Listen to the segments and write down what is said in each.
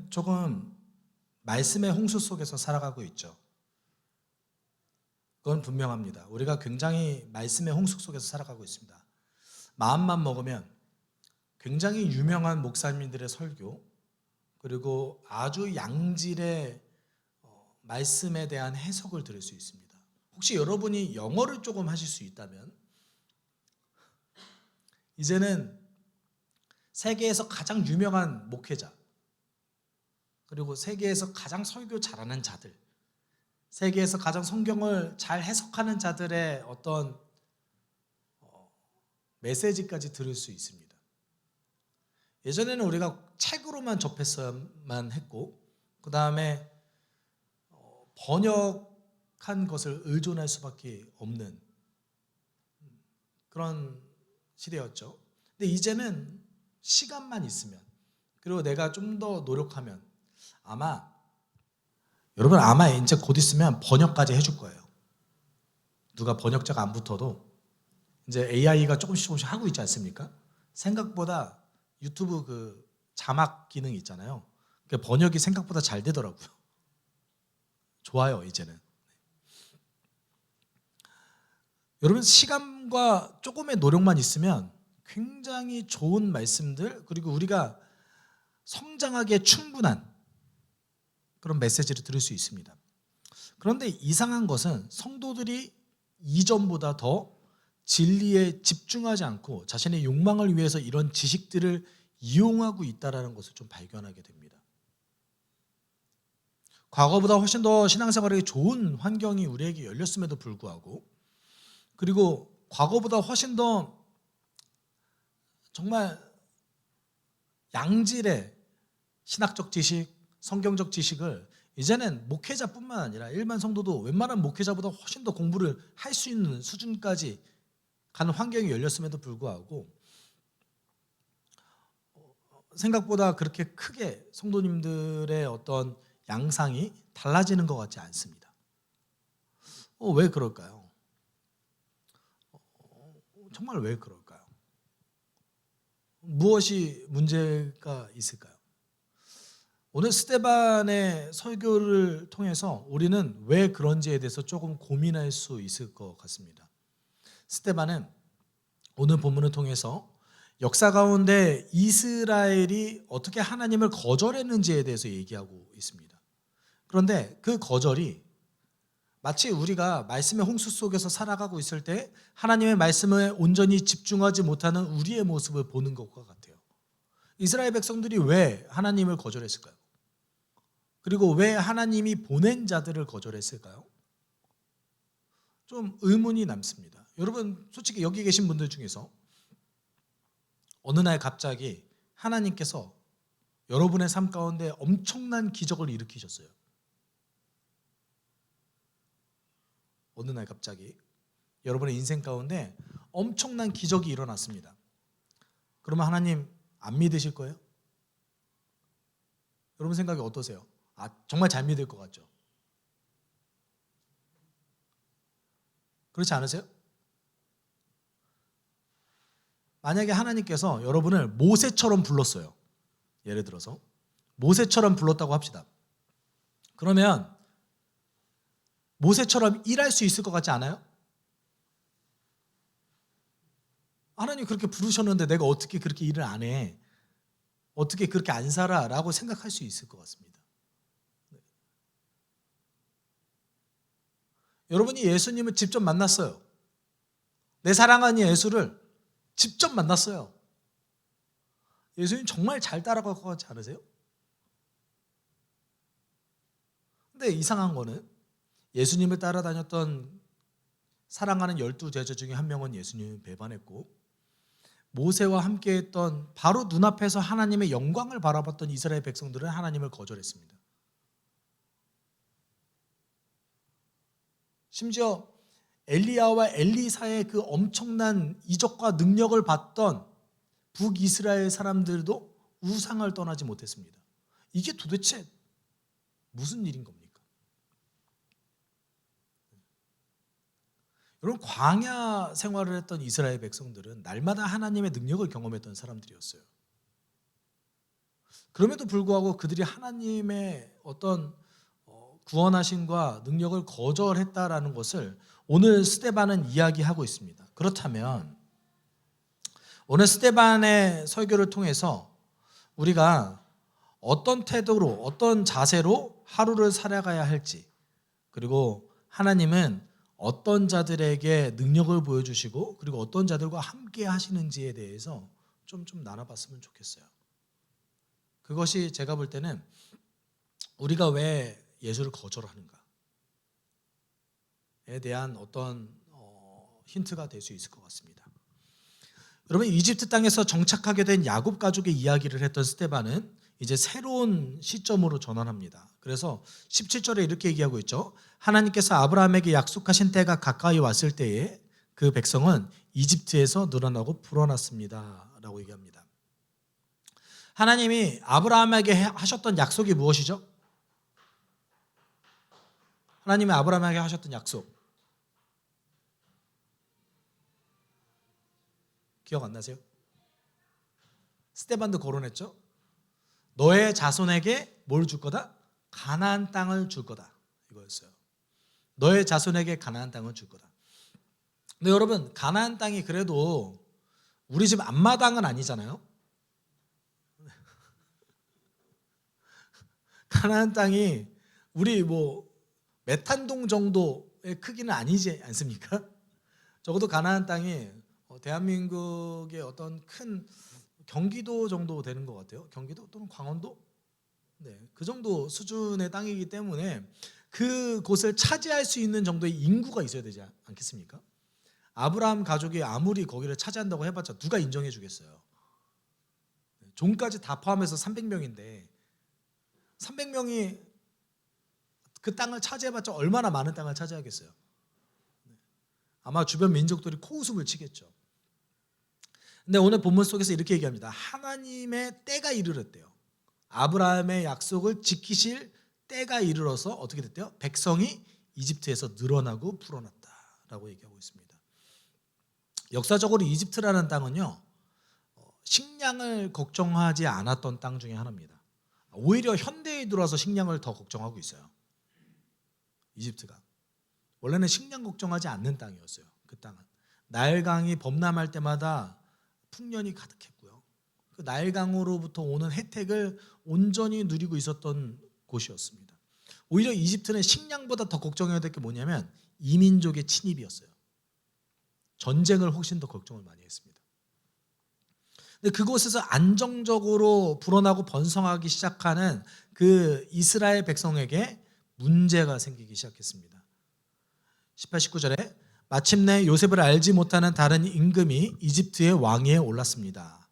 조금 말씀의 홍수 속에서 살아가고 있죠. 그건 분명합니다. 우리가 굉장히 말씀의 홍수 속에서 살아가고 있습니다. 마음만 먹으면 굉장히 유명한 목사님들의 설교, 그리고 아주 양질의 말씀에 대한 해석을 들을 수 있습니다. 혹시 여러분이 영어를 조금 하실 수 있다면 이제는 세계에서 가장 유명한 목회자, 그리고 세계에서 가장 설교 잘하는 자들, 세계에서 가장 성경을 잘 해석하는 자들의 어떤 메시지까지 들을 수 있습니다. 예전에는 우리가 책으로만 접했어야만 했고, 그 다음에 번역한 것을 의존할 수밖에 없는 그런 시대였죠. 근데 이제는 시간만 있으면, 그리고 내가 좀 더 노력하면 여러분 이제 곧 있으면 번역까지 해줄 거예요. 누가 번역자가 안 붙어도 이제 AI가 조금씩 하고 있지 않습니까? 생각보다 유튜브 그 자막 기능 있잖아요. 번역이 생각보다 잘 되더라고요. 좋아요, 이제는. 여러분, 시간과 조금의 노력만 있으면 굉장히 좋은 말씀들, 그리고 우리가 성장하기에 충분한 그런 메시지를 들을 수 있습니다. 그런데 이상한 것은 성도들이 이전보다 더 진리에 집중하지 않고 자신의 욕망을 위해서 이런 지식들을 이용하고 있다는 것을 좀 발견하게 됩니다. 과거보다 훨씬 더 신앙생활에 좋은 환경이 우리에게 열렸음에도 불구하고, 그리고 과거보다 훨씬 더 정말 양질의 신학적 지식, 성경적 지식을 이제는 목회자뿐만 아니라 일반 성도도 웬만한 목회자보다 훨씬 더 공부를 할 수 있는 수준까지 가는 환경이 열렸음에도 불구하고 생각보다 그렇게 크게 성도님들의 어떤 양상이 달라지는 것 같지 않습니다. 왜 그럴까요? 정말 왜 그럴까요? 무엇이 문제가 있을까요? 오늘 스데반의 설교를 통해서 우리는 왜 그런지에 대해서 조금 고민할 수 있을 것 같습니다. 스데반은 오늘 본문을 통해서 역사 가운데 이스라엘이 어떻게 하나님을 거절했는지에 대해서 얘기하고 있습니다. 그런데 그 거절이 마치 우리가 말씀의 홍수 속에서 살아가고 있을 때 하나님의 말씀에 온전히 집중하지 못하는 우리의 모습을 보는 것과 같아요. 이스라엘 백성들이 왜 하나님을 거절했을까요? 그리고 왜 하나님이 보낸 자들을 거절했을까요? 좀 의문이 남습니다. 여러분, 솔직히 여기 계신 분들 중에서 어느 날 갑자기 하나님께서 여러분의 삶 가운데 엄청난 기적을 일으키셨어요. 어느 날 갑자기 여러분의 인생 가운데 엄청난 기적이 일어났습니다. 그러면 하나님 안 믿으실 거예요? 여러분 생각이 어떠세요? 정말 잘 믿을 것 같죠? 그렇지 않으세요? 만약에 하나님께서 여러분을 모세처럼 불렀어요. 예를 들어서 모세처럼 불렀다고 합시다. 그러면 모세처럼 일할 수 있을 것 같지 않아요? 하나님 그렇게 부르셨는데 내가 어떻게 그렇게 일을 안 해? 어떻게 그렇게 안 살아? 라고 생각할 수 있을 것 같습니다. 여러분이 예수님을 직접 만났어요. 내 사랑하는 예수를 직접 만났어요. 예수님 정말 잘 따라갈 것 같지 않으세요? 근데 이상한 거는 예수님을 따라다녔던 사랑하는 12제자 중에 한 명은 예수님을 배반했고, 모세와 함께했던 바로 눈앞에서 하나님의 영광을 바라봤던 이스라엘 백성들은 하나님을 거절했습니다. 심지어 엘리야와 엘리사의 그 엄청난 이적과 능력을 봤던 북이스라엘 사람들도 우상을 떠나지 못했습니다. 이게 도대체 무슨 일인 겁니까? 여러분, 광야 생활을 했던 이스라엘 백성들은 날마다 하나님의 능력을 경험했던 사람들이었어요. 그럼에도 불구하고 그들이 하나님의 어떤 구원하심과 능력을 거절했다라는 것을 오늘 스데반은 이야기하고 있습니다. 그렇다면 오늘 스데반의 설교를 통해서 우리가 어떤 태도로, 어떤 자세로 하루를 살아가야 할지, 그리고 하나님은 어떤 자들에게 능력을 보여주시고 그리고 어떤 자들과 함께 하시는지에 대해서 좀 나눠봤으면 좋겠어요. 그것이 제가 볼 때는 우리가 왜 예수를 거절하는가에 대한 어떤 힌트가 될 수 있을 것 같습니다. 여러분, 이집트 땅에서 정착하게 된 야곱 가족의 이야기를 했던 스데반은 이제 새로운 시점으로 전환합니다. 그래서 17절에 이렇게 얘기하고 있죠. 하나님께서 아브라함에게 약속하신 때가 가까이 왔을 때에 그 백성은 이집트에서 늘어나고 불어났습니다 라고 얘기합니다. 하나님이 아브라함에게 하셨던 약속이 무엇이죠? 하나님이 아브라함에게 하셨던 약속 기억 안 나세요? 스데반도 거론했죠. 너의 자손에게 뭘 줄 거다? 가나안 땅을 줄 거다, 이거였어요. 너의 자손에게 가나안 땅을 줄 거다. 근데 여러분, 가나안 땅이 그래도 우리 집 앞마당은 아니잖아요. 가나안 땅이 우리 메탄동 정도의 크기는 아니지 않습니까? 적어도 가나안 땅이 대한민국의 어떤 큰 경기도 정도 되는 것 같아요. 경기도 또는 강원도? 네, 그 정도 수준의 땅이기 때문에 그곳을 차지할 수 있는 정도의 인구가 있어야 되지 않겠습니까? 아브라함 가족이 아무리 거기를 차지한다고 해봤자 누가 인정해 주겠어요? 종까지 다 포함해서 300명인데 300명이 그 땅을 차지해봤자 얼마나 많은 땅을 차지하겠어요? 아마 주변 민족들이 코웃음을 치겠죠. 근데 오늘 본문 속에서 이렇게 얘기합니다. 하나님의 때가 이르렀대요. 아브라함의 약속을 지키실 때가 이르러서 어떻게 됐대요? 백성이 이집트에서 늘어나고 불어났다라고 얘기하고 있습니다. 역사적으로 이집트라는 땅은요, 식량을 걱정하지 않았던 땅 중에 하나입니다. 오히려 현대에 들어와서 식량을 더 걱정하고 있어요. 이집트가 원래는 식량 걱정하지 않는 땅이었어요. 그 땅은 나일강이 범람할 때마다 풍년이 가득했고요. 그 나일강으로부터 오는 혜택을 온전히 누리고 있었던 곳이었습니다. 오히려 이집트는 식량보다 더 걱정해야 될 게 뭐냐면 이민족의 침입이었어요. 전쟁을 훨씬 더 걱정을 많이 했습니다. 근데 그곳에서 안정적으로 불어나고 번성하기 시작하는 그 이스라엘 백성에게 문제가 생기기 시작했습니다. 18, 19절에 마침내 요셉을 알지 못하는 다른 임금이 이집트의 왕위에 올랐습니다.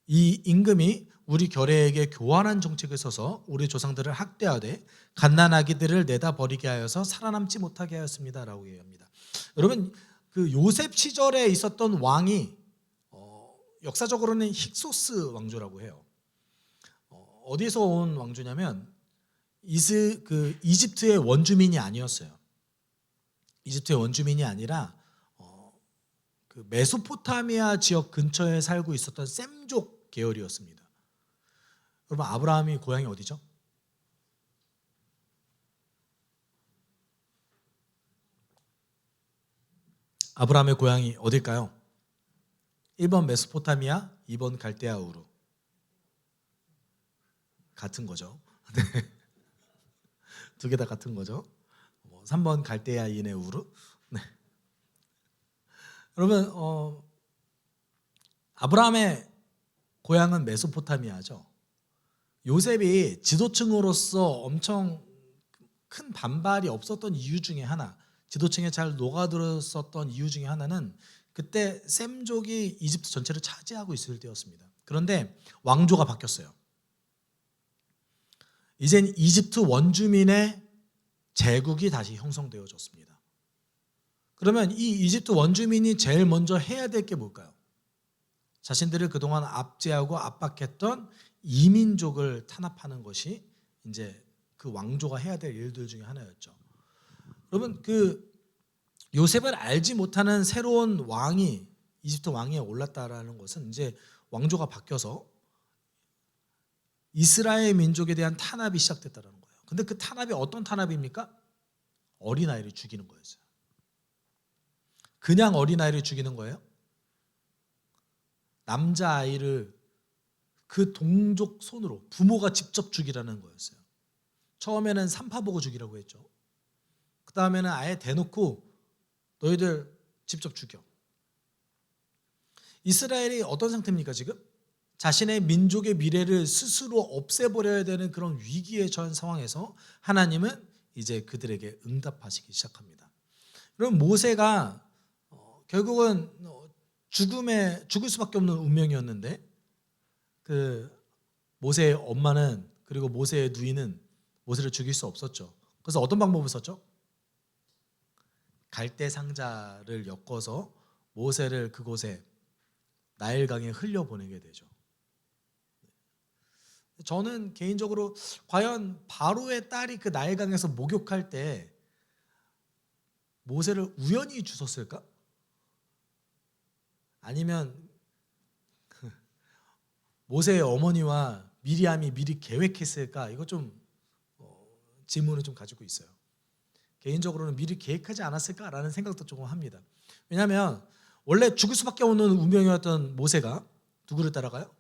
이 임금이 우리 결례에게 교활한 정책을 써서 우리 조상들을 학대하되 갓난아기들을 내다 버리게 하여서 살아남지 못하게 하였습니다 라고 얘기합니다. 여러분, 그 요셉 시절에 있었던 왕이 역사적으로는 힉소스 왕조라고 해요. 어디서 온 왕조냐면 이집트의 원주민이 아니었어요. 이집트의 원주민이 아니라 그 메소포타미아 지역 근처에 살고 있었던 셈족 계열이었습니다. 여러분, 아브라함이 고향이 어디죠? 아브라함의 고향이 어딜까요? 1번 메소포타미아, 2번 갈대아 우르. 같은 거죠. 네. 두 개 다 같은 거죠. 3번 갈대아 인의 우르. 네. 여러분, 아브라함의 고향은 메소포타미아죠. 요셉이 지도층으로서 엄청 큰 반발이 없었던 이유 중에 하나, 지도층에 잘 녹아들었었던 이유 중에 하나는 그때 셈족이 이집트 전체를 차지하고 있을 때였습니다. 그런데 왕조가 바뀌었어요. 이젠 이집트 원주민의 제국이 다시 형성되어졌습니다. 그러면 이 이집트 원주민이 제일 먼저 해야 될 게 뭘까요? 자신들을 그동안 압제하고 압박했던 이민족을 탄압하는 것이 이제 그 왕조가 해야 될 일들 중에 하나였죠. 여러분, 그 요셉을 알지 못하는 새로운 왕이 이집트 왕위에 올랐다라는 것은 이제 왕조가 바뀌어서 이스라엘 민족에 대한 탄압이 시작됐다는 거예요. 근데 그 탄압이 어떤 탄압입니까? 어린아이를 죽이는 거였어요. 그냥 어린아이를 죽이는 거예요? 남자아이를 그 동족 손으로 부모가 직접 죽이라는 거였어요. 처음에는 산파 보고 죽이라고 했죠. 그 다음에는 아예 대놓고 너희들 직접 죽여. 이스라엘이 어떤 상태입니까 지금? 자신의 민족의 미래를 스스로 없애버려야 되는 그런 위기에 처한 상황에서 하나님은 이제 그들에게 응답하시기 시작합니다. 그럼 모세가 결국은 죽을 수밖에 없는 운명이었는데 그 모세의 엄마는 그리고 모세의 누이는 모세를 죽일 수 없었죠. 그래서 어떤 방법을 썼죠? 갈대 상자를 엮어서 모세를 그곳에 나일강에 흘려보내게 되죠. 저는 개인적으로 과연 바로의 딸이 그 나일강에서 목욕할 때 모세를 우연히 주웠을까? 아니면 모세의 어머니와 미리암이 미리 계획했을까? 이거 좀 질문을 좀 가지고 있어요. 개인적으로는 미리 계획하지 않았을까라는 생각도 조금 합니다. 왜냐하면 원래 죽을 수밖에 없는 운명이었던 모세가 누구를 따라가요?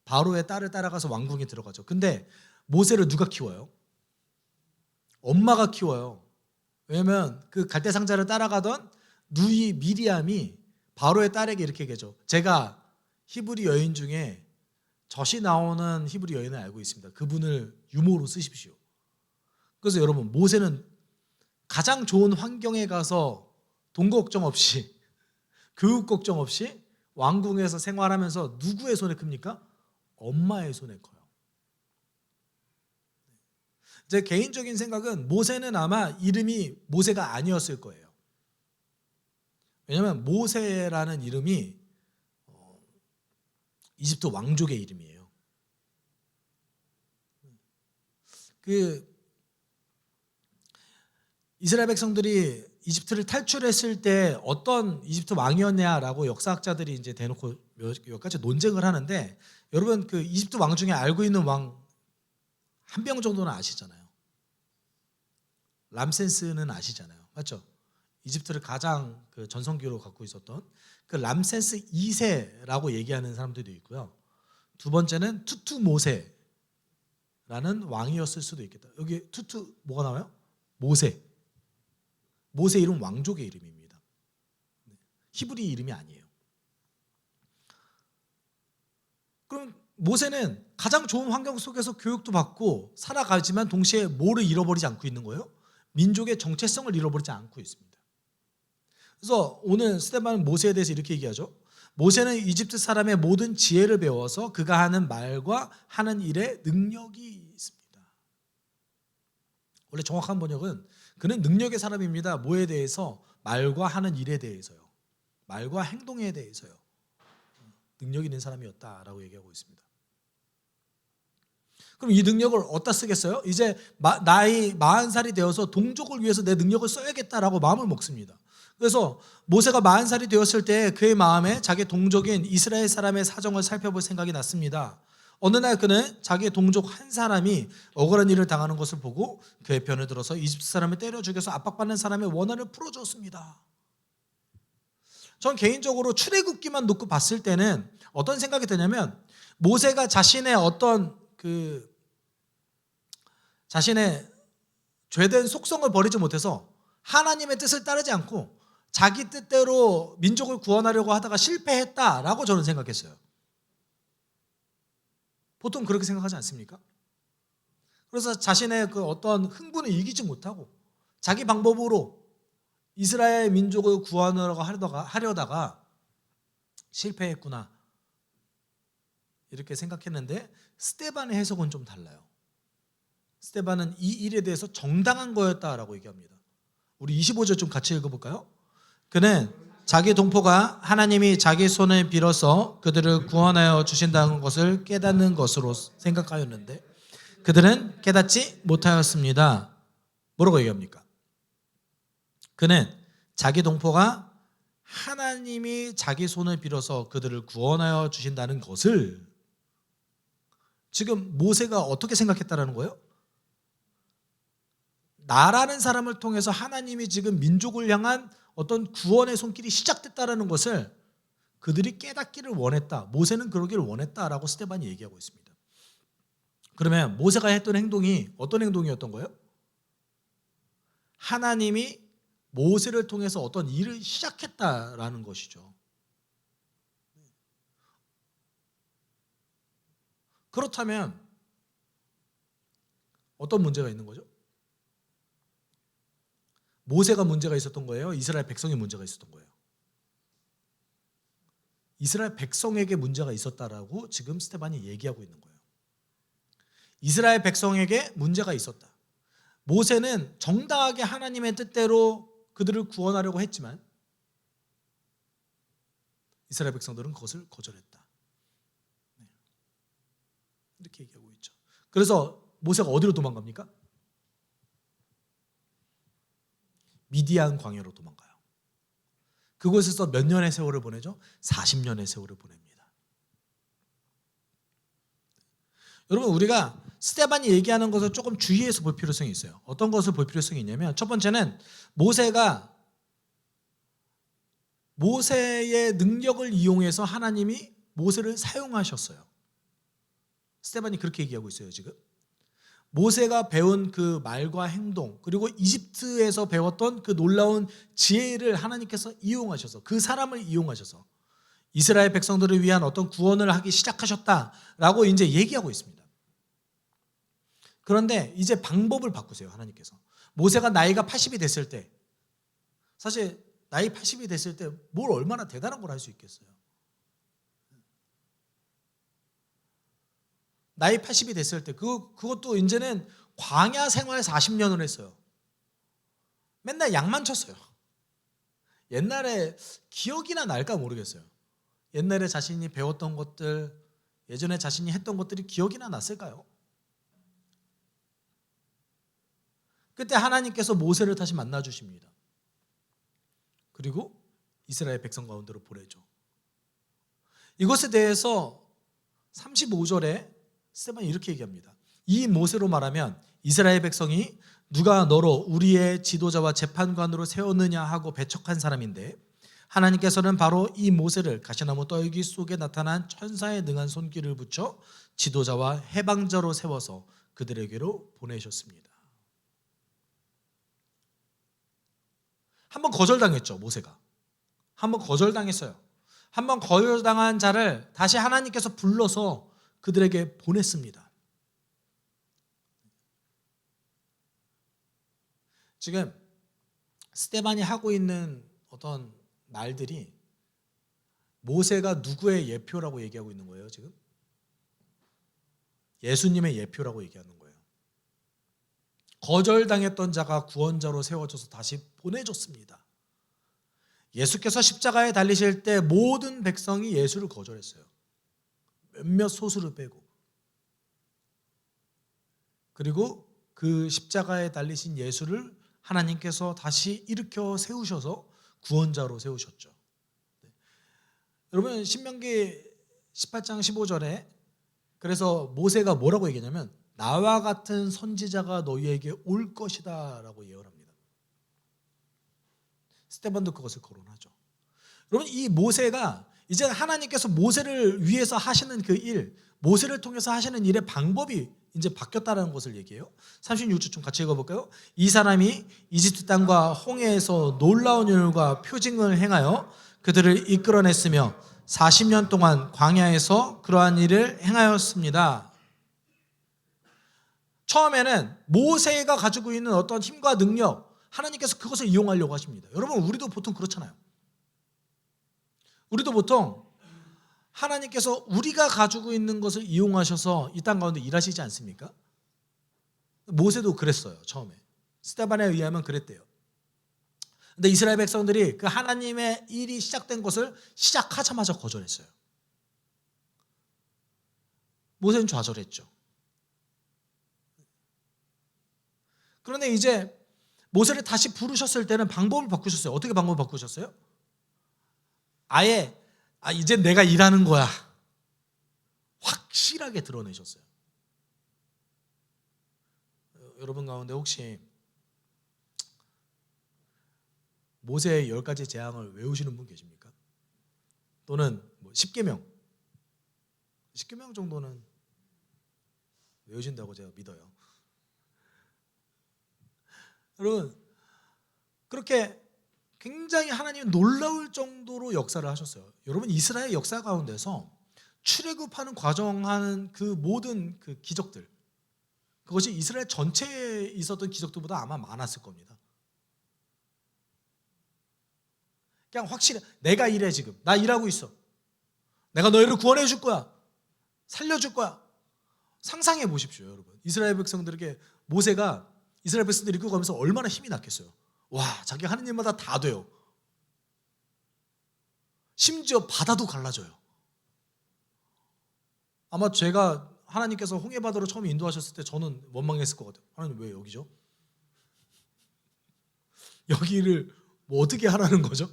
바로의 딸을 따라가서 왕궁에 들어가죠. 근데 모세를 누가 키워요? 엄마가 키워요. 왜냐하면 그 갈대상자를 따라가던 누이 미리암이 바로의 딸에게 이렇게 얘기하죠. 제가 히브리 여인 중에 젖이 나오는 히브리 여인을 알고 있습니다. 그분을 유모로 쓰십시오. 그래서 여러분 모세는 가장 좋은 환경에 가서 돈 걱정 없이 교육 걱정 없이 왕궁에서 생활하면서 누구의 손에 큽니까? 엄마의 손에 커요. 제 개인적인 생각은 모세는 아마 이름이 모세가 아니었을 거예요. 왜냐하면 모세라는 이름이 이집트 왕족의 이름이에요. 그 이스라엘 백성들이 이집트를 탈출했을 때 어떤 이집트 왕이었냐라고 역사학자들이 이제 대놓고 몇 가지 논쟁을 하는데, 여러분 그 이집트 왕 중에 알고 있는 왕 한 명 정도는 아시잖아요. 람세스는 아시잖아요. 맞죠? 이집트를 가장 그 전성기로 갖고 있었던 그 람세스 2세라고 얘기하는 사람들도 있고요. 두 번째는 투투모세라는 왕이었을 수도 있겠다. 여기 투투 뭐가 나와요? 모세. 모세 이름 왕족의 이름입니다. 히브리 이름이 아니에요. 그럼 모세는 가장 좋은 환경 속에서 교육도 받고 살아가지만 동시에 뭐를 잃어버리지 않고 있는 거예요? 민족의 정체성을 잃어버리지 않고 있습니다. 그래서 오늘 스데반은 모세에 대해서 이렇게 얘기하죠. 모세는 이집트 사람의 모든 지혜를 배워서 그가 하는 말과 하는 일에 능력이 있습니다. 원래 정확한 번역은 그는 능력의 사람입니다. 뭐에 대해서? 말과 하는 일에 대해서요. 말과 행동에 대해서요. 능력 있는 사람이었다라고 얘기하고 있습니다. 그럼 이 능력을 어디다 쓰겠어요? 이제 나이 40살이 되어서 동족을 위해서 내 능력을 써야겠다라고 마음을 먹습니다. 그래서 모세가 40살이 되었을 때 그의 마음에 자기 동족인 이스라엘 사람의 사정을 살펴볼 생각이 났습니다. 어느 날 그는 자기 동족 한 사람이 억울한 일을 당하는 것을 보고 그의 편을 들어서 이집트 사람을 때려 죽여서 압박받는 사람의 원한을 풀어줬습니다. 전 개인적으로 출애굽기만 놓고 봤을 때는 어떤 생각이 드냐면, 모세가 자신의 어떤 자신의 죄된 속성을 버리지 못해서 하나님의 뜻을 따르지 않고 자기 뜻대로 민족을 구원하려고 하다가 실패했다라고 저는 생각했어요. 보통 그렇게 생각하지 않습니까? 그래서 자신의 그 어떤 흥분을 이기지 못하고 자기 방법으로 이스라엘 민족을 구원하려고 하려다가 실패했구나 이렇게 생각했는데, 스데반의 해석은 좀 달라요. 스데반은 이 일에 대해서 정당한 거였다라고 얘기합니다. 우리 25절 좀 같이 읽어볼까요? 그는 자기 동포가 하나님이 자기 손을 빌어서 그들을 구원하여 주신다는 것을 깨닫는 것으로 생각하였는데 그들은 깨닫지 못하였습니다. 뭐라고 얘기합니까? 그는 자기 동포가 하나님이 자기 손을 빌어서 그들을 구원하여 주신다는 것을 지금 모세가 어떻게 생각했다라는 거예요? 나라는 사람을 통해서 하나님이 지금 민족을 향한 어떤 구원의 손길이 시작됐다라는 것을 그들이 깨닫기를 원했다. 모세는 그러기를 원했다라고 스데반이 얘기하고 있습니다. 그러면 모세가 했던 행동이 어떤 행동이었던 거예요? 하나님이 모세를 통해서 어떤 일을 시작했다라는 것이죠. 그렇다면 어떤 문제가 있는 거죠? 모세가 문제가 있었던 거예요? 이스라엘 백성이 문제가 있었던 거예요? 이스라엘 백성에게 문제가 있었다라고 지금 스데반이 얘기하고 있는 거예요. 이스라엘 백성에게 문제가 있었다. 모세는 정당하게 하나님의 뜻대로 그들을 구원하려고 했지만 이스라엘 백성들은 그것을 거절했다. 이렇게 얘기하고 있죠. 그래서 모세가 어디로 도망갑니까? 미디안 광야로 도망가요. 그곳에서 몇 년의 세월을 보내죠? 40년의 세월을 보냅니다. 여러분, 우리가 스데반이 얘기하는 것을 조금 주의해서 볼 필요성이 있어요. 어떤 것을 볼 필요성이 있냐면, 첫 번째는 모세가 모세의 능력을 이용해서 하나님이 모세를 사용하셨어요. 스데반이 그렇게 얘기하고 있어요. 지금 모세가 배운 그 말과 행동, 그리고 이집트에서 배웠던 그 놀라운 지혜를 하나님께서 이용하셔서, 그 사람을 이용하셔서 이스라엘 백성들을 위한 어떤 구원을 하기 시작하셨다라고 이제 얘기하고 있습니다. 그런데 이제 방법을 바꾸세요. 하나님께서 모세가 나이가 80이 됐을 때, 사실 나이 80이 됐을 때 뭘 얼마나 대단한 걸 할 수 있겠어요. 나이 80이 됐을 때 그것도 이제는 광야 생활 40년을 했어요. 맨날 양만 쳤어요. 옛날에 기억이나 날까 모르겠어요. 옛날에 자신이 배웠던 것들, 예전에 자신이 했던 것들이 기억이나 났을까요? 그때 하나님께서 모세를 다시 만나 주십니다. 그리고 이스라엘 백성 가운데로 보내죠. 이것에 대해서 35절에 스데반이 이렇게 얘기합니다. 이 모세로 말하면 이스라엘 백성이 누가 너로 우리의 지도자와 재판관으로 세웠느냐 하고 배척한 사람인데, 하나님께서는 바로 이 모세를 가시나무 떨기 속에 나타난 천사에 능한 손길을 붙여 지도자와 해방자로 세워서 그들에게로 보내셨습니다. 한번 거절당했죠. 모세가 한번 거절당했어요. 한번 거절당한 자를 다시 하나님께서 불러서 그들에게 보냈습니다. 지금 스데반이 하고 있는 어떤 말들이 모세가 누구의 예표라고 얘기하고 있는 거예요. 지금 예수님의 예표라고 얘기하는 거예요. 거절당했던 자가 구원자로 세워져서 다시 보내줬습니다. 예수께서 십자가에 달리실 때 모든 백성이 예수를 거절했어요. 몇몇 소수를 빼고. 그리고 그 십자가에 달리신 예수를 하나님께서 다시 일으켜 세우셔서 구원자로 세우셨죠. 여러분, 신명기 18장 15절에 그래서 모세가 뭐라고 얘기하냐면 나와 같은 선지자가 너희에게 올 것이다 라고 예언합니다. 스데반도 그것을 거론하죠. 여러분, 이 모세가 이제 하나님께서 모세를 위해서 하시는 그 일, 모세를 통해서 하시는 일의 방법이 이제 바뀌었다는 것을 얘기해요. 36절 좀 같이 읽어볼까요? 이 사람이 이집트 땅과 홍해에서 놀라운 일과 표징을 행하여 그들을 이끌어냈으며 40년 동안 광야에서 그러한 일을 행하였습니다. 처음에는 모세가 가지고 있는 어떤 힘과 능력, 하나님께서 그것을 이용하려고 하십니다. 여러분, 우리도 보통 그렇잖아요. 우리도 보통 하나님께서 우리가 가지고 있는 것을 이용하셔서 이 땅 가운데 일하시지 않습니까? 모세도 그랬어요. 처음에 스데반에 의하면 그랬대요. 근데 이스라엘 백성들이 그 하나님의 일이 시작된 것을 시작하자마자 거절했어요. 모세는 좌절했죠. 그런데 이제 모세를 다시 부르셨을 때는 방법을 바꾸셨어요. 어떻게 방법을 바꾸셨어요? 아예 이제 내가 일하는 거야 확실하게 드러내셨어요. 여러분 가운데 혹시 모세의 10가지 재앙을 외우시는 분 계십니까? 또는 뭐 10계명 정도는 외우신다고 제가 믿어요. 여러분, 그렇게 굉장히 하나님이 놀라울 정도로 역사를 하셨어요. 여러분, 이스라엘 역사 가운데서 출애굽하는 과정하는 그 모든 그 기적들, 그것이 이스라엘 전체에 있었던 기적들보다 아마 많았을 겁니다. 그냥 확실히 내가 이래, 지금 나 일하고 있어, 내가 너희를 구원해 줄 거야, 살려줄 거야. 상상해 보십시오. 여러분, 이스라엘 백성들에게 모세가 이스라엘 백성들을 이끌고 가면서 얼마나 힘이 났겠어요. 와, 자기 하는 일마다 다 돼요. 심지어 바다도 갈라져요. 아마 제가 하나님께서 홍해바다로 처음 인도하셨을 때 저는 원망했을 것 같아요. 하나님, 왜 여기죠? 여기를 뭐 어떻게 하라는 거죠?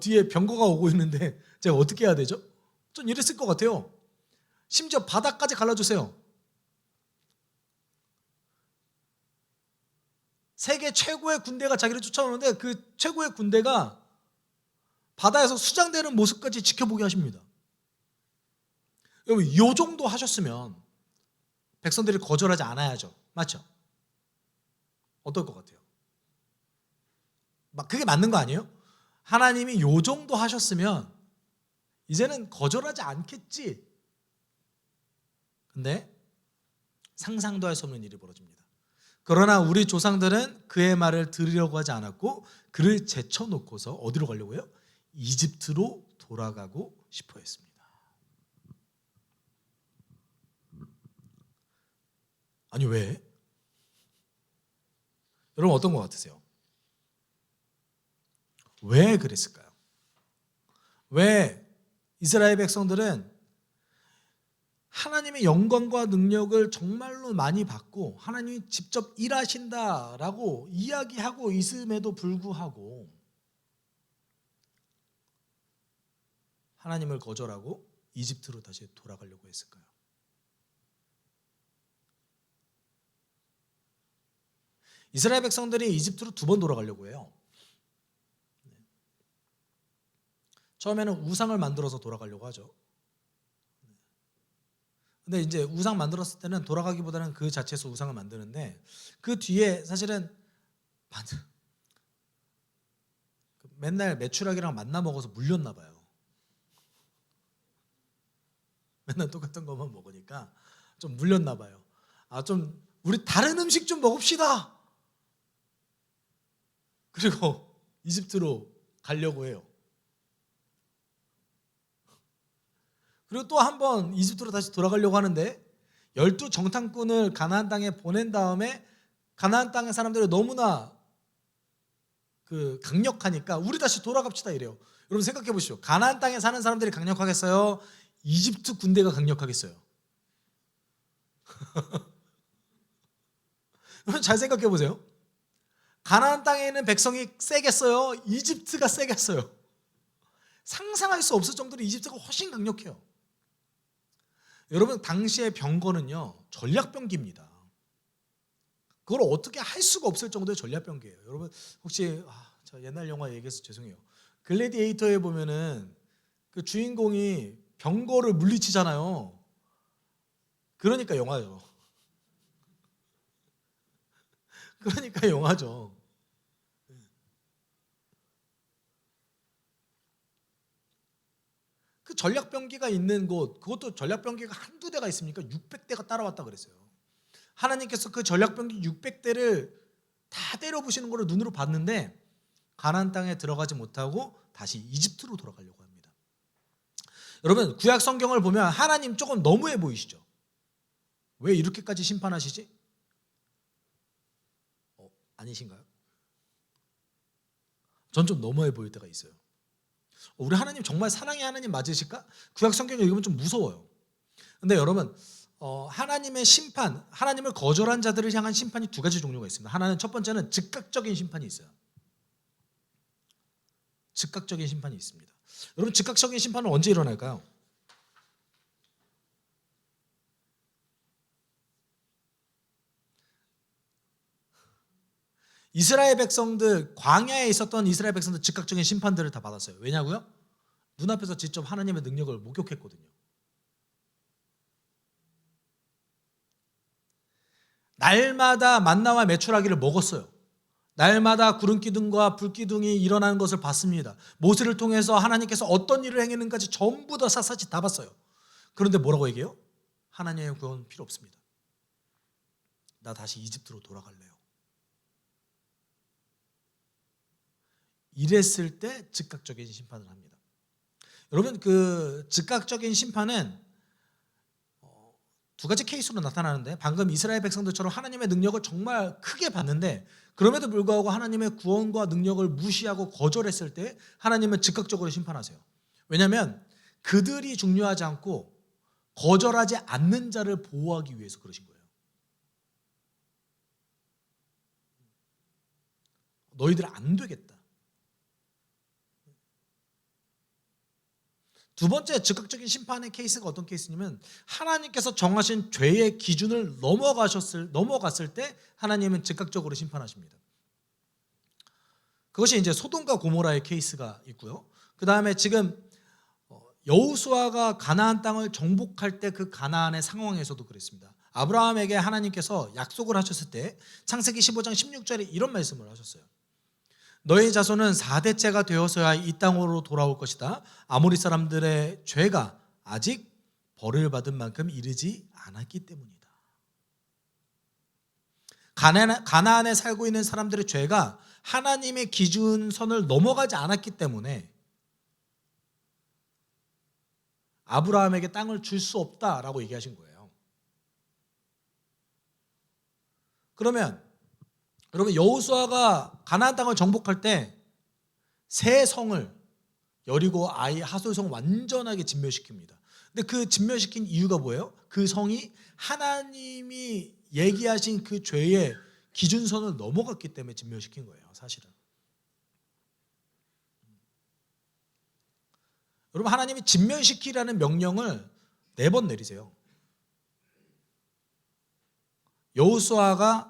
뒤에 병거가 오고 있는데 제가 어떻게 해야 되죠? 전 이랬을 것 같아요. 심지어 바다까지 갈라주세요. 세계 최고의 군대가 자기를 쫓아오는데 그 최고의 군대가 바다에서 수장되는 모습까지 지켜보게 하십니다. 여러분, 이 정도 하셨으면 백성들이 거절하지 않아야죠. 맞죠? 어떨 것 같아요? 그게 맞는 거 아니에요? 하나님이 이 정도 하셨으면 이제는 거절하지 않겠지. 근데 상상도 할 수 없는 일이 벌어집니다. 그러나 우리 조상들은 그의 말을 들으려고 하지 않았고 그를 제쳐놓고서 어디로 가려고 해요? 이집트로 돌아가고 싶어 했습니다. 아니, 왜? 여러분, 어떤 것 같으세요? 왜 그랬을까요? 왜 이스라엘 백성들은 하나님의 영광과 능력을 정말로 많이 받고 하나님이 직접 일하신다라고 이야기하고 있음에도 불구하고 하나님을 거절하고 이집트로 다시 돌아가려고 했을까요? 이스라엘 백성들이 이집트로 2번 돌아가려고 해요. 처음에는 우상을 만들어서 돌아가려고 하죠. 근데 이제 우상 만들었을 때는 돌아가기보다는 그 자체에서 우상을 만드는데 그 뒤에 사실은 맨날 메추라기랑 만나 먹어서 물렸나 봐요. 맨날 똑같은 것만 먹으니까 좀 물렸나 봐요. 좀 우리 다른 음식 좀 먹읍시다. 그리고 이집트로 가려고 해요. 그리고 또 한 번 이집트로 다시 돌아가려고 하는데 12 정탐꾼을 가나안 땅에 보낸 다음에 가나안 땅의 사람들이 너무나 강력하니까 우리 다시 돌아갑시다 이래요. 여러분, 생각해 보시죠. 가나안 땅에 사는 사람들이 강력하겠어요? 이집트 군대가 강력하겠어요? 여러분, 잘 생각해 보세요. 가나안 땅에 있는 백성이 세겠어요? 이집트가 세겠어요? 상상할 수 없을 정도로 이집트가 훨씬 강력해요. 여러분, 당시의 병거는요 전략병기입니다. 그걸 어떻게 할 수가 없을 정도의 전략병기예요. 여러분, 혹시 저 옛날 영화 얘기해서 죄송해요. 글래디에이터에 보면은 그 주인공이 병거를 물리치잖아요. 그러니까 영화죠. 그러니까 영화죠. 그 전략병기가 있는 곳, 그것도 전략병기가 한두 대가 있습니까? 600대가 따라왔다 그랬어요. 하나님께서 그 전략병기 600대를 다 때려부시는 걸 눈으로 봤는데 가나안 땅에 들어가지 못하고 다시 이집트로 돌아가려고 합니다. 여러분, 구약 성경을 보면 하나님 조금 너무해 보이시죠? 왜 이렇게까지 심판하시지? 아니신가요? 전 좀 너무해 보일 때가 있어요. 우리 하나님 정말 사랑의 하나님 맞으실까? 구약 성경을 읽으면 좀 무서워요. 근데 여러분, 하나님의 심판, 하나님을 거절한 자들을 향한 심판이 2가지 종류가 있습니다. 하나는, 첫 번째는 즉각적인 심판이 있어요. 즉각적인 심판이 있습니다. 여러분, 즉각적인 심판은 언제 일어날까요? 이스라엘 백성들, 광야에 있었던 이스라엘 백성들 즉각적인 심판들을 다 받았어요. 왜냐고요? 눈앞에서 직접 하나님의 능력을 목격했거든요. 날마다 만나와 메추라기를 먹었어요. 날마다 구름기둥과 불기둥이 일어나는 것을 봤습니다. 모세를 통해서 하나님께서 어떤 일을 행했는지 전부 다 샅샅이 다 봤어요. 그런데 뭐라고 얘기해요? 하나님의 구원은 필요 없습니다. 나 다시 이집트로 돌아갈래요. 이랬을 때 즉각적인 심판을 합니다. 여러분, 그 즉각적인 심판은 두 가지 케이스로 나타나는데, 방금 이스라엘 백성들처럼 하나님의 능력을 정말 크게 봤는데 그럼에도 불구하고 하나님의 구원과 능력을 무시하고 거절했을 때 하나님은 즉각적으로 심판하세요. 왜냐하면 그들이 중요하지 않고 거절하지 않는 자를 보호하기 위해서 그러신 거예요. 너희들 안 되겠다. 두 번째 즉각적인 심판의 케이스가 어떤 케이스냐면, 하나님께서 정하신 죄의 기준을 넘어갔을 때 하나님은 즉각적으로 심판하십니다. 그것이 이제 소돔과 고모라의 케이스가 있고요. 그 다음에 지금 여호수아가 가나안 땅을 정복할 때 그 가나안의 상황에서도 그랬습니다. 아브라함에게 하나님께서 약속을 하셨을 때 창세기 15장 16절에 이런 말씀을 하셨어요. 너희 자손은 4대째가 되어서야 이 땅으로 돌아올 것이다. 아모리 사람들의 죄가 아직 벌을 받은 만큼 이르지 않았기 때문이다. 가나안에 살고 있는 사람들의 죄가 하나님의 기준선을 넘어가지 않았기 때문에 아브라함에게 땅을 줄 수 없다라고 얘기하신 거예요. 그러면 여러분, 여호수아가 가나안 땅을 정복할 때 세 성을, 여리고, 아이, 하솔성 완전하게 진멸시킵니다. 근데 그 진멸시킨 이유가 뭐예요? 그 성이 하나님이 얘기하신 그 죄의 기준선을 넘어갔기 때문에 진멸시킨 거예요, 사실은. 여러분, 하나님이 진멸시키라는 명령을 4번 내리세요. 여호수아가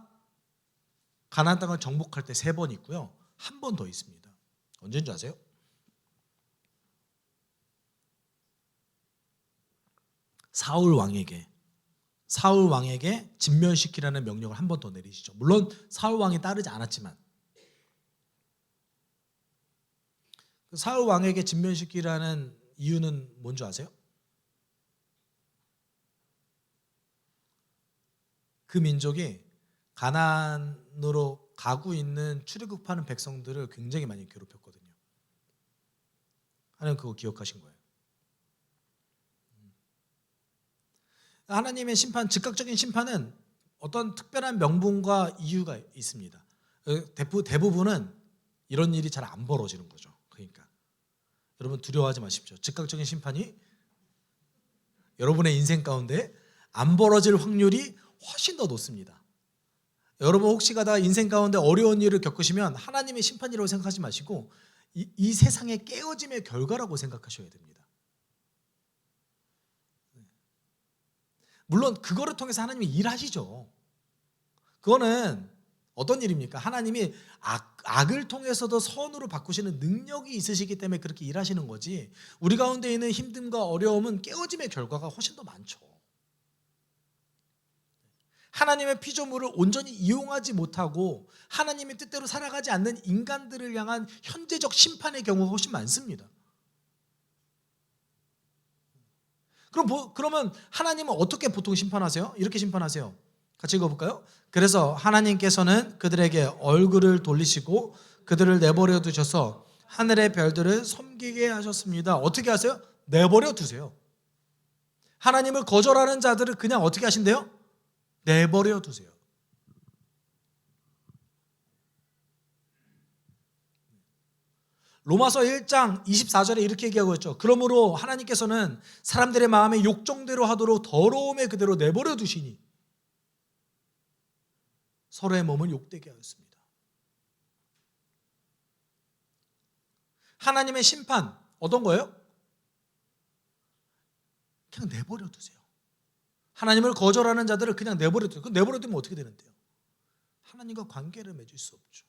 가나안 땅을 정복할 때 3번 있고요. 한 번 더 있습니다. 언제인 줄 아세요? 사울 왕에게 진멸시키라는 명령을 한 번 더 내리시죠. 물론 사울 왕이 따르지 않았지만, 사울 왕에게 진멸시키라는 이유는 뭔지 아세요? 그 민족이 가나안으로 가고 있는 출애굽하는 백성들을 굉장히 많이 괴롭혔거든요. 하나님 그거 기억하신 거예요. 하나님의 심판, 즉각적인 심판은 어떤 특별한 명분과 이유가 있습니다. 대부분은 이런 일이 잘 안 벌어지는 거죠. 그러니까 여러분, 두려워하지 마십시오. 즉각적인 심판이 여러분의 인생 가운데 안 벌어질 확률이 훨씬 더 높습니다. 여러분, 혹시 가다가 인생 가운데 어려운 일을 겪으시면 하나님의 심판이라고 생각하지 마시고 이 세상의 깨어짐의 결과라고 생각하셔야 됩니다. 물론 그거를 통해서 하나님이 일하시죠. 그거는 어떤 일입니까? 하나님이 악을 통해서도 선으로 바꾸시는 능력이 있으시기 때문에 그렇게 일하시는 거지, 우리 가운데 있는 힘듦과 어려움은 깨어짐의 결과가 훨씬 더 많죠. 하나님의 피조물을 온전히 이용하지 못하고 하나님의 뜻대로 살아가지 않는 인간들을 향한 현재적 심판의 경우가 훨씬 많습니다. 그러면 하나님은 어떻게 보통 심판하세요? 이렇게 심판하세요. 같이 읽어볼까요? 그래서 하나님께서는 그들에게 얼굴을 돌리시고 그들을 내버려 두셔서 하늘의 별들을 섬기게 하셨습니다. 어떻게 하세요? 내버려 두세요. 하나님을 거절하는 자들을 그냥 어떻게 하신대요? 내버려 두세요. 로마서 1장 24절에 이렇게 얘기하고 있죠. 그러므로 하나님께서는 사람들의 마음에 욕정대로 하도록 더러움에 그대로 내버려 두시니 서로의 몸을 욕되게 하였습니다. 하나님의 심판 어떤 거예요? 그냥 내버려 두세요. 하나님을 거절하는 자들을 그냥 내버려 두세요. 내버려 두면 어떻게 되는데요? 하나님과 관계를 맺을 수 없죠.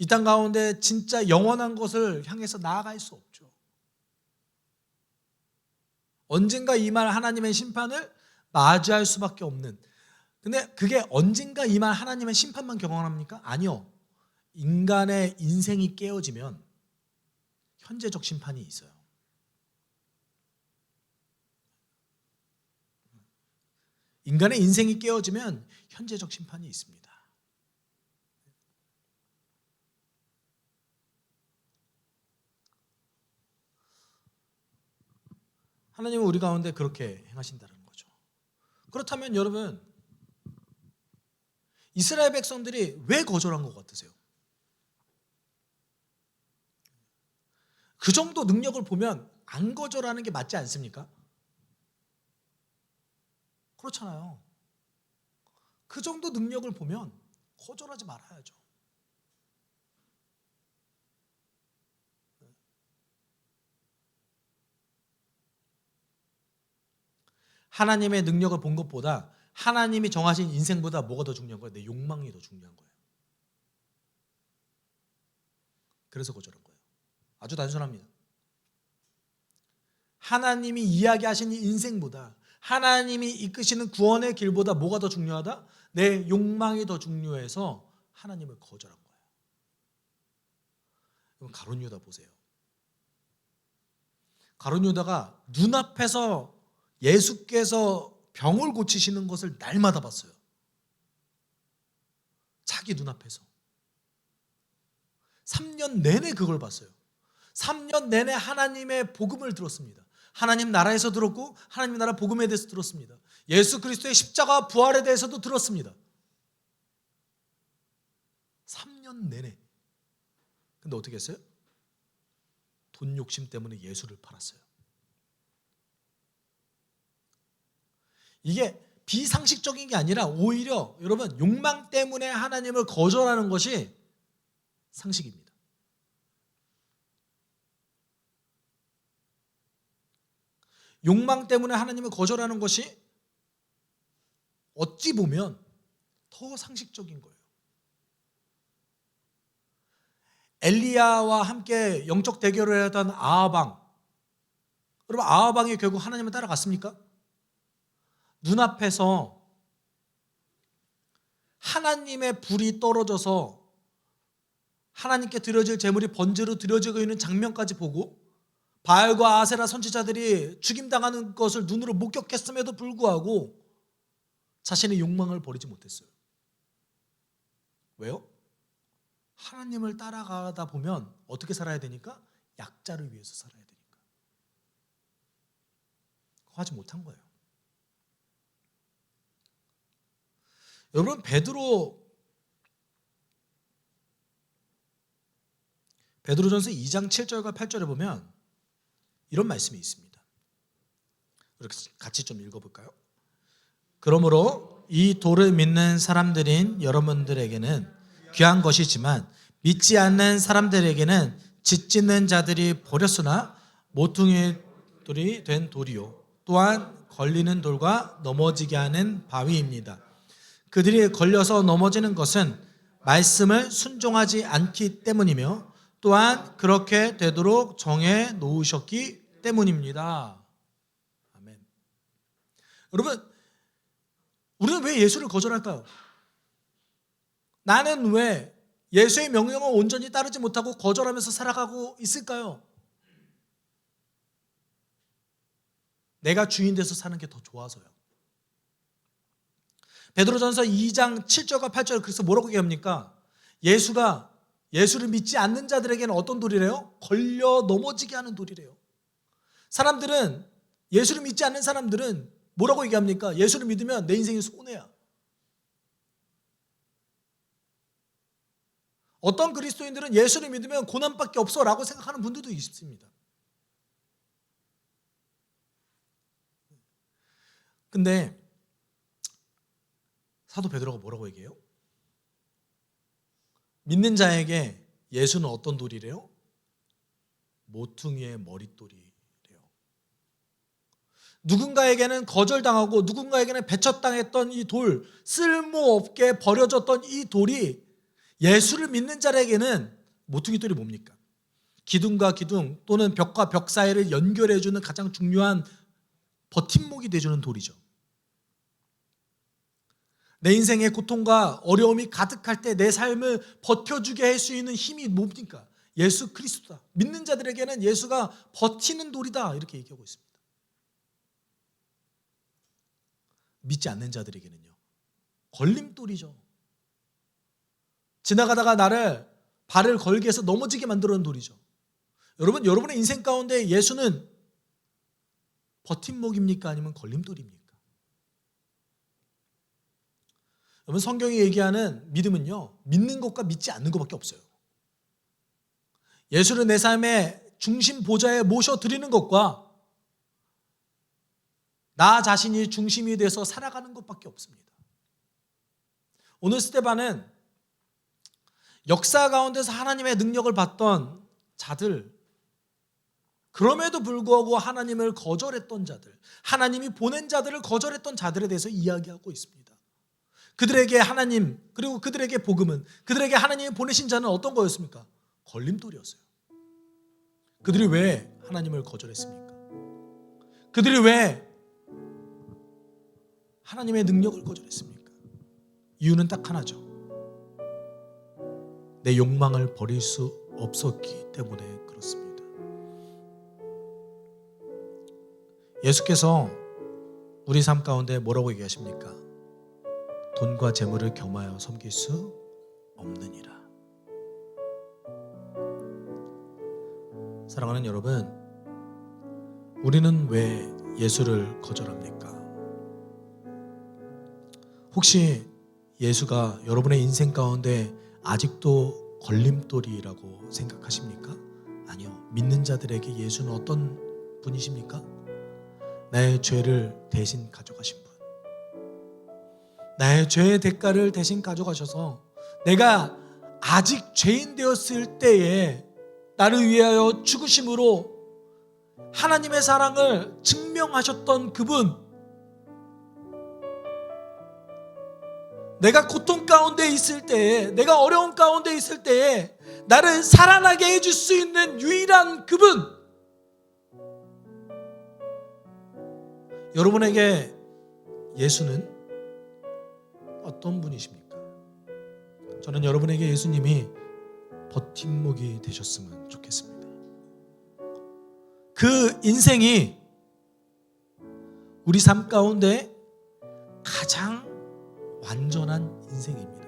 이 땅 가운데 진짜 영원한 것을 향해서 나아갈 수 없죠. 언젠가 임할 하나님의 심판을 맞이할 수밖에 없는. 근데 그게 언젠가 임할 하나님의 심판만 경험합니까? 아니요. 인간의 인생이 깨어지면 현재적 심판이 있어요. 인간의 인생이 깨어지면 현재적 심판이 있습니다. 하나님은 우리 가운데 그렇게 행하신다는 거죠. 그렇다면 여러분, 이스라엘 백성들이 왜 거절한 것 같으세요? 그 정도 능력을 보면 안 거절하는 게 맞지 않습니까? 그렇잖아요. 그 정도 능력을 보면 거절하지 말아야죠. 하나님의 능력을 본 것보다 하나님이 정하신 인생보다 뭐가 더 중요한 거예요? 내 욕망이 더 중요한 거예요. 그래서 거절한 거예요. 아주 단순합니다. 하나님이 이야기하신 인생보다, 하나님이 이끄시는 구원의 길보다 뭐가 더 중요하다? 내 욕망이 더 중요해서 하나님을 거절한 거예요. 그럼 가룟 유다 보세요. 가룟 유다가 눈앞에서 예수께서 병을 고치시는 것을 날마다 봤어요. 자기 눈앞에서 3년 내내 그걸 봤어요. 3년 내내 하나님의 복음을 들었습니다. 하나님 나라에서 들었고 하나님 나라 복음에 대해서 들었습니다. 예수 그리스도의 십자가 부활에 대해서도 들었습니다. 3년 내내. 근데 어떻게 했어요? 돈 욕심 때문에 예수를 팔았어요. 이게 비상식적인 게 아니라 오히려 여러분 욕망 때문에 하나님을 거절하는 것이 상식입니다. 욕망 때문에 하나님을 거절하는 것이 어찌 보면 더 상식적인 거예요. 엘리야와 함께 영적 대결을 하던 아하방, 여러분 아하방이 결국 하나님을 따라갔습니까? 눈앞에서 하나님의 불이 떨어져서 하나님께 드려질 제물이 번제로 드려지고 있는 장면까지 보고 바알과 아세라 선지자들이 죽임당하는 것을 눈으로 목격했음에도 불구하고 자신의 욕망을 버리지 못했어요. 왜요? 하나님을 따라가다 보면 어떻게 살아야 되니까? 약자를 위해서 살아야 되니까. 그거 하지 못한 거예요. 여러분 베드로전서 2장 7절과 8절에 보면 이런 말씀이 있습니다. 이렇게 같이 좀 읽어볼까요? 그러므로 이 돌을 믿는 사람들인 여러분들에게는 귀한 것이지만 믿지 않는 사람들에게는 짓짓는 자들이 버렸으나 모퉁이 돌이 된 돌이요 또한 걸리는 돌과 넘어지게 하는 바위입니다. 그들이 걸려서 넘어지는 것은 말씀을 순종하지 않기 때문이며 또한 그렇게 되도록 정해 놓으셨기 때문입니다. 아멘. 여러분, 우리는 왜 예수를 거절할까요? 나는 왜 예수의 명령을 온전히 따르지 못하고 거절하면서 살아가고 있을까요? 내가 주인 돼서 사는 게 더 좋아서요. 베드로전서 2장 7절과 8절 그래서 뭐라고 얘기합니까? 예수를 믿지 않는 자들에게는 어떤 돌이래요? 걸려 넘어지게 하는 돌이래요. 사람들은 예수를 믿지 않는 사람들은 뭐라고 얘기합니까? 예수를 믿으면 내 인생이 손해야. 어떤 그리스도인들은 예수를 믿으면 고난밖에 없어라고 생각하는 분들도 있습니다. 근데 사도 베드로가 뭐라고 얘기해요? 믿는 자에게 예수는 어떤 돌이래요? 모퉁이의 머릿돌이래요. 누군가에게는 거절당하고 누군가에게는 배척당했던 이 돌, 쓸모없게 버려졌던 이 돌이 예수를 믿는 자에게는 모퉁이 돌이 뭡니까? 기둥과 기둥 또는 벽과 벽 사이를 연결해주는 가장 중요한 버팀목이 되주는 돌이죠. 내 인생의 고통과 어려움이 가득할 때 내 삶을 버텨주게 할 수 있는 힘이 뭡니까? 예수 그리스도다. 믿는 자들에게는 예수가 버티는 돌이다, 이렇게 얘기하고 있습니다. 믿지 않는 자들에게는요, 걸림돌이죠. 지나가다가 나를 발을 걸게 해서 넘어지게 만들어놓은 돌이죠. 여러분, 여러분의 인생 가운데 예수는 버팀목입니까? 아니면 걸림돌입니까? 여러분, 성경이 얘기하는 믿음은요, 믿는 것과 믿지 않는 것밖에 없어요. 예수를 내 삶의 중심 보좌에 모셔드리는 것과 나 자신이 중심이 돼서 살아가는 것밖에 없습니다. 오늘 스데반은 역사 가운데서 하나님의 능력을 봤던 자들, 그럼에도 불구하고 하나님을 거절했던 자들, 하나님이 보낸 자들을 거절했던 자들에 대해서 이야기하고 있습니다. 그들에게 하나님, 그리고 그들에게 복음은, 그들에게 하나님이 보내신 자는 어떤 거였습니까? 걸림돌이었어요. 그들이 왜 하나님을 거절했습니까? 그들이 왜 하나님의 능력을 거절했습니까? 이유는 딱 하나죠. 내 욕망을 버릴 수 없었기 때문에 그렇습니다. 예수께서 우리 삶 가운데 뭐라고 얘기하십니까? 돈과 재물을 겸하여 섬길 수 없느니라. 사랑하는 여러분, 우리는 왜 예수를 거절합니까? 혹시 예수가 여러분의 인생 가운데 아직도 걸림돌이라고 생각하십니까? 아니요. 믿는 자들에게 예수는 어떤 분이십니까? 나의 죄를 대신 가져가신 분. 나의 죄의 대가를 대신 가져가셔서 내가 아직 죄인 되었을 때에 나를 위하여 죽으심으로 하나님의 사랑을 증명하셨던 그분, 내가 고통 가운데 있을 때에, 내가 어려움 가운데 있을 때에 나를 살아나게 해줄 수 있는 유일한 그분, 여러분에게 예수는 어떤 분이십니까? 저는 여러분에게 예수님이 버팀목이 되셨으면 좋겠습니다. 그 인생이 우리 삶 가운데 가장 완전한 인생입니다.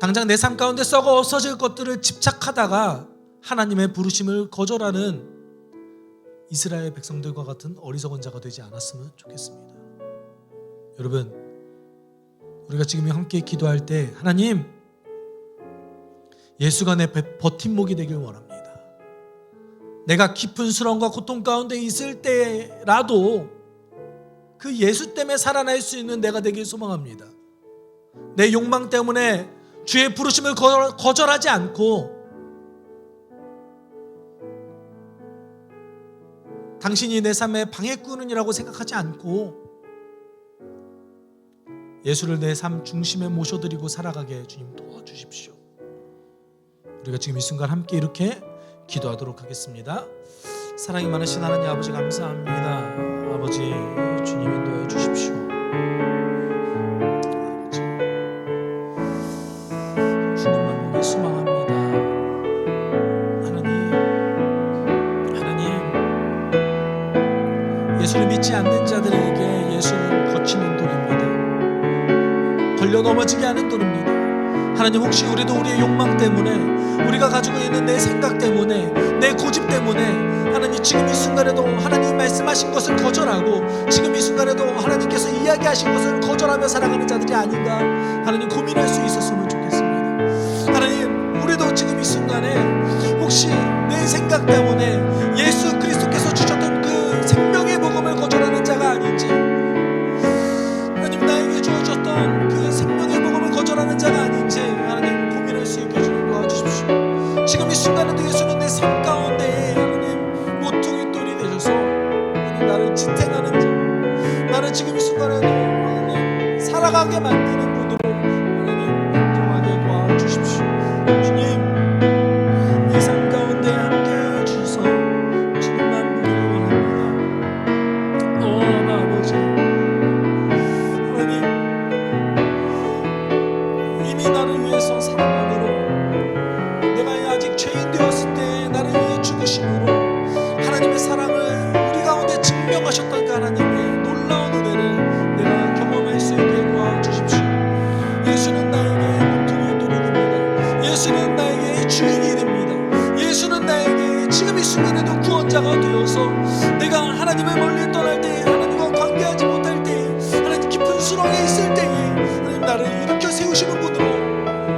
당장 내 삶 가운데 썩어 없어질 것들을 집착하다가 하나님의 부르심을 거절하는 이스라엘 백성들과 같은 어리석은 자가 되지 않았으면 좋겠습니다. 여러분, 우리가 지금 함께 기도할 때 하나님, 예수가 내 버팀목이 되길 원합니다. 내가 깊은 수렁과 고통 가운데 있을 때라도 그 예수 때문에 살아날 수 있는 내가 되길 소망합니다. 내 욕망 때문에 주의 부르심을 거절하지 않고 당신이 내 삶의 방해꾼이라고 생각하지 않고 예수를 내 삶 중심에 모셔드리고 살아가게 주님 도와주십시오. 우리가 지금 이 순간 함께 이렇게 기도하도록 하겠습니다. 사랑이 많으신 하나님 아버지, 감사합니다. 아버지, 주님 인도해 주십시오. 아버지, 주님만 보기 소망합니다. 하나님, 예수를 믿지 않는 자들에게 예수는 거치는 돌입니다. 걸려 넘어지게 하는 돌입니다. 하나님, 혹시 우리도 우리의 욕망 때문에, 우리가 가지고 있는 내 생각 때문에, 내 고집 때문에 하나님 지금 이 순간에도 하나님 말씀하신 것을 거절하고 지금 이 순간에도 하나님께서 이야기하신 것을 거절하며 살아가는 자들이 아닌가 하나님 고민할 수 있었으면 좋겠습니다. 하나님, 우리도 지금 이 순간에 혹시 내 생각 때문에 예수 그리스도께서 주셨던 그 생명의 복음을 거절하는 자가 아닌지, 하나님 나에게 주어졌던 그 생명의 복음을 거절하는 자가 아닌지 하나님 고민할 수 있게 주님 도와주십시오. 지금 이 순간에도 예수는 내 삶 가운데 하나님 모퉁이 돌이 되셔서 하나님 나를 지탱하는 자, 나를 지금 이 순간에도 하나님 살아가게 만드는 분으로 하나님 사랑을 우리 가운데 증명하셨던 그 하나님의 놀라운 은혜를 내가 경험할 수 있게 도와주십시오. 예수는 나에게 모퉁이의 돌이 됩니다. 예수는 나에게 주인이 됩니다. 예수는 나에게 지금 이 순간에도 구원자가 되어서 내가 하나님을 멀리 떠날 때에, 하나님과 관계하지 못할 때에, 하나님 깊은 수렁에 있을 때에 하나님 나를 일으켜 세우시는 분으로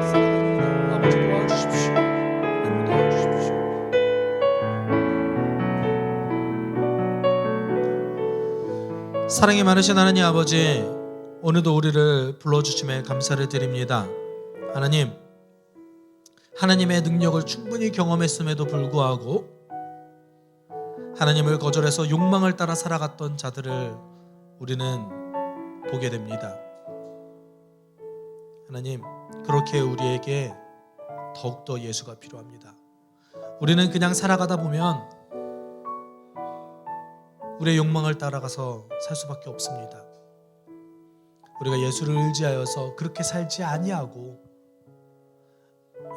살아갑니다. 아버지 도와주십시오. 하나님 도와주십시오. 사랑이 많으신 하나님 아버지, 오늘도 우리를 불러주심에 감사를 드립니다. 하나님, 하나님의 능력을 충분히 경험했음에도 불구하고 하나님을 거절해서 욕망을 따라 살아갔던 자들을 우리는 보게 됩니다. 하나님, 그렇게 우리에게 더욱더 예수가 필요합니다. 우리는 그냥 살아가다 보면 우리의 욕망을 따라가서 살 수밖에 없습니다. 우리가 예수를 의지하여서 그렇게 살지 아니하고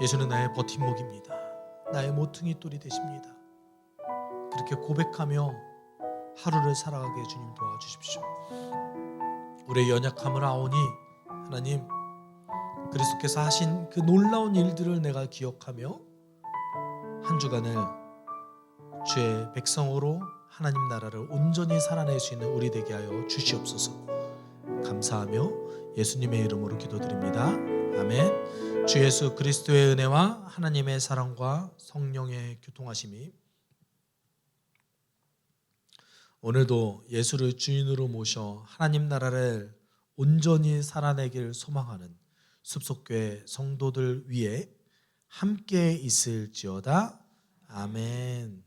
예수는 나의 버팀목입니다. 나의 모퉁이 돌이 되십니다. 그렇게 고백하며 하루를 살아가게 주님 도와주십시오. 우리의 연약함을 아오니 하나님, 그리스도께서 하신 그 놀라운 일들을 내가 기억하며 한 주간을 주의 백성으로 하나님 나라를 온전히 살아낼 수 있는 우리 되게 하여 주시옵소서. 감사하며 예수님의 이름으로 기도드립니다. 아멘. 주 예수 그리스도의 은혜와 하나님의 사랑과 성령의 교통하심이 오늘도 예수를 주인으로 모셔 하나님 나라를 온전히 살아내길 소망하는 숲속교회 성도들 위에 함께 있을지어다. 아멘.